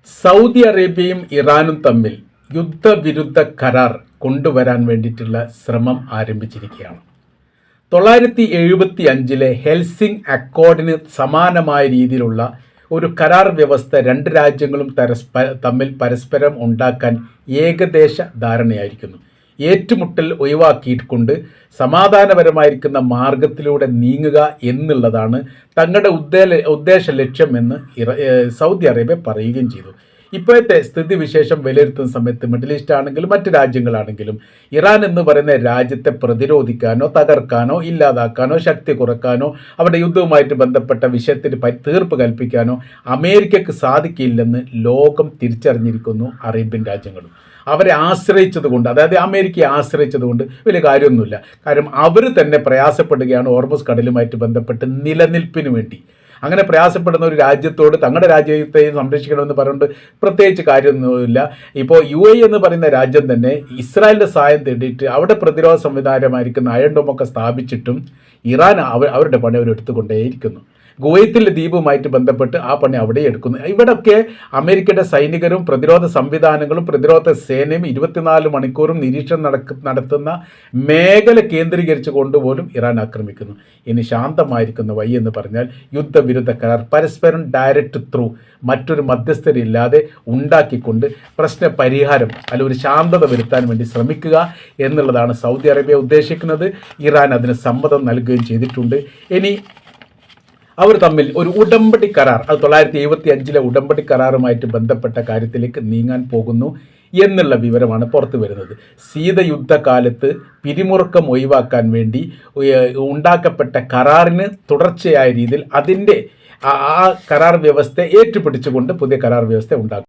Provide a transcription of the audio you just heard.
Saudi അറേബ്യയും ഇറാനും തമ്മിൽ യുദ്ധവിരുദ്ധ കരാർ കൊണ്ടുവരാൻ വേണ്ടിയിട്ടുള്ള ശ്രമം ആരംഭിച്ചിരിക്കുകയാണ്. 975 ഹെൽസിംഗ് അക്കോർഡിന് സമാനമായ രീതിയിലുള്ള ഒരു കരാർ വ്യവസ്ഥ രണ്ട് രാജ്യങ്ങളും തമ്മിൽ പരസ്പരം ഉണ്ടാക്കാൻ ഏകദേശ ധാരണയായിരിക്കുന്നു. ഏറ്റുമുട്ടൽ ഒഴിവാക്കിക്കൊണ്ട് സമാധാനപരമായിരിക്കുന്ന മാർഗത്തിലൂടെ നീങ്ങുക എന്നുള്ളതാണ് തങ്ങളുടെ ഉദ്ദേശ ലക്ഷ്യമെന്ന് സൗദി അറേബ്യ പറയുകയും ചെയ്തു. ഇപ്പോഴത്തെ സ്ഥിതിവിശേഷം വിലയിരുത്തുന്ന സമയത്ത് മിഡിൽ ഈസ്റ്റ് ആണെങ്കിലും മറ്റ് രാജ്യങ്ങളാണെങ്കിലും ഇറാൻ എന്ന് പറയുന്ന രാജ്യത്തെ പ്രതിരോധിക്കാനോ തകർക്കാനോ ഇല്ലാതാക്കാനോ ശക്തി കുറയ്ക്കാനോ അവിടെ യുദ്ധവുമായിട്ട് ബന്ധപ്പെട്ട വിഷയത്തിന് തീർപ്പ് കൽപ്പിക്കാനോ അമേരിക്കക്ക് സാധിക്കില്ലെന്ന് ലോകം തിരിച്ചറിഞ്ഞിരിക്കുന്നു. അറേബ്യൻ രാജ്യങ്ങളും അവരെ ആശ്രയിച്ചതുകൊണ്ട്, അതായത് അമേരിക്കയെ ആശ്രയിച്ചതുകൊണ്ട് വലിയ കാര്യമൊന്നുമില്ല. കാര്യം അവർ തന്നെ പ്രയാസപ്പെടുകയാണ് ഹോർമുസ് കടലുമായിട്ട് ബന്ധപ്പെട്ട് നിലനിൽപ്പിന് വേണ്ടി. അങ്ങനെ പ്രയാസപ്പെടുന്ന ഒരു രാജ്യത്തോട് തങ്ങളുടെ രാജ്യത്തെയും സംരക്ഷിക്കണമെന്ന് പറഞ്ഞുകൊണ്ട് പ്രത്യേകിച്ച് കാര്യമൊന്നുമില്ല. ഇപ്പോൾ UAE എന്ന് പറയുന്ന രാജ്യം തന്നെ ഇസ്രായേലിൻ്റെ സഹായം തേടിയിട്ട് അവിടെ പ്രതിരോധ സംവിധാനമായിരിക്കുന്ന അയൺ ഡോമൊക്കെ സ്ഥാപിച്ചിട്ടും ഇറാൻ അവരുടെ പണി അവർ എടുത്തുകൊണ്ടേയിരിക്കുന്നു. കുവൈത്തിലെ ദ്വീപുമായിട്ട് ബന്ധപ്പെട്ട് ആ പണി അവിടെ എടുക്കുന്നു. ഇവിടൊക്കെ അമേരിക്കയുടെ സൈനികരും പ്രതിരോധ സംവിധാനങ്ങളും പ്രതിരോധ സേനയും 24 മണിക്കൂറും നിരീക്ഷണം നടത്തുന്ന മേഖല കേന്ദ്രീകരിച്ചു കൊണ്ടുപോലും ഇറാൻ ആക്രമിക്കുന്നു. ഇനി ശാന്തമായിരിക്കുന്ന വഴി എന്ന് പറഞ്ഞാൽ യുദ്ധവിരുദ്ധ കരാർ പരസ്പരം ഡയറക്റ്റ് ത്രൂ മറ്റൊരു മധ്യസ്ഥരില്ലാതെ ഉണ്ടാക്കിക്കൊണ്ട് പ്രശ്ന പരിഹാരം ഒരു ശാന്തത വരുത്താൻ വേണ്ടി ശ്രമിക്കുക എന്നുള്ളതാണ് സൗദി അറേബ്യ ഉദ്ദേശിക്കുന്നത്. ഇറാൻ അതിന് സമ്മതം നൽകുകയും ചെയ്തിട്ടുണ്ട്. ഇനി അവർ തമ്മിൽ ഒരു ഉടമ്പടി കരാർ, അത് 975 ഉടമ്പടി കരാറുമായിട്ട് ബന്ധപ്പെട്ട കാര്യത്തിലേക്ക് നീങ്ങാൻ പോകുന്നു എന്നുള്ള വിവരമാണ് പുറത്തു വരുന്നത്. ശീതയുദ്ധകാലത്ത് പിരിമുറുക്കം ഒഴിവാക്കാൻ വേണ്ടി ഉണ്ടാക്കപ്പെട്ട കരാറിന് തുടർച്ചയായ രീതിയിൽ അതിൻ്റെ ആ കരാർ വ്യവസ്ഥ ഏറ്റുപിടിച്ചുകൊണ്ട് പുതിയ കരാർ വ്യവസ്ഥ ഉണ്ടാക്കും.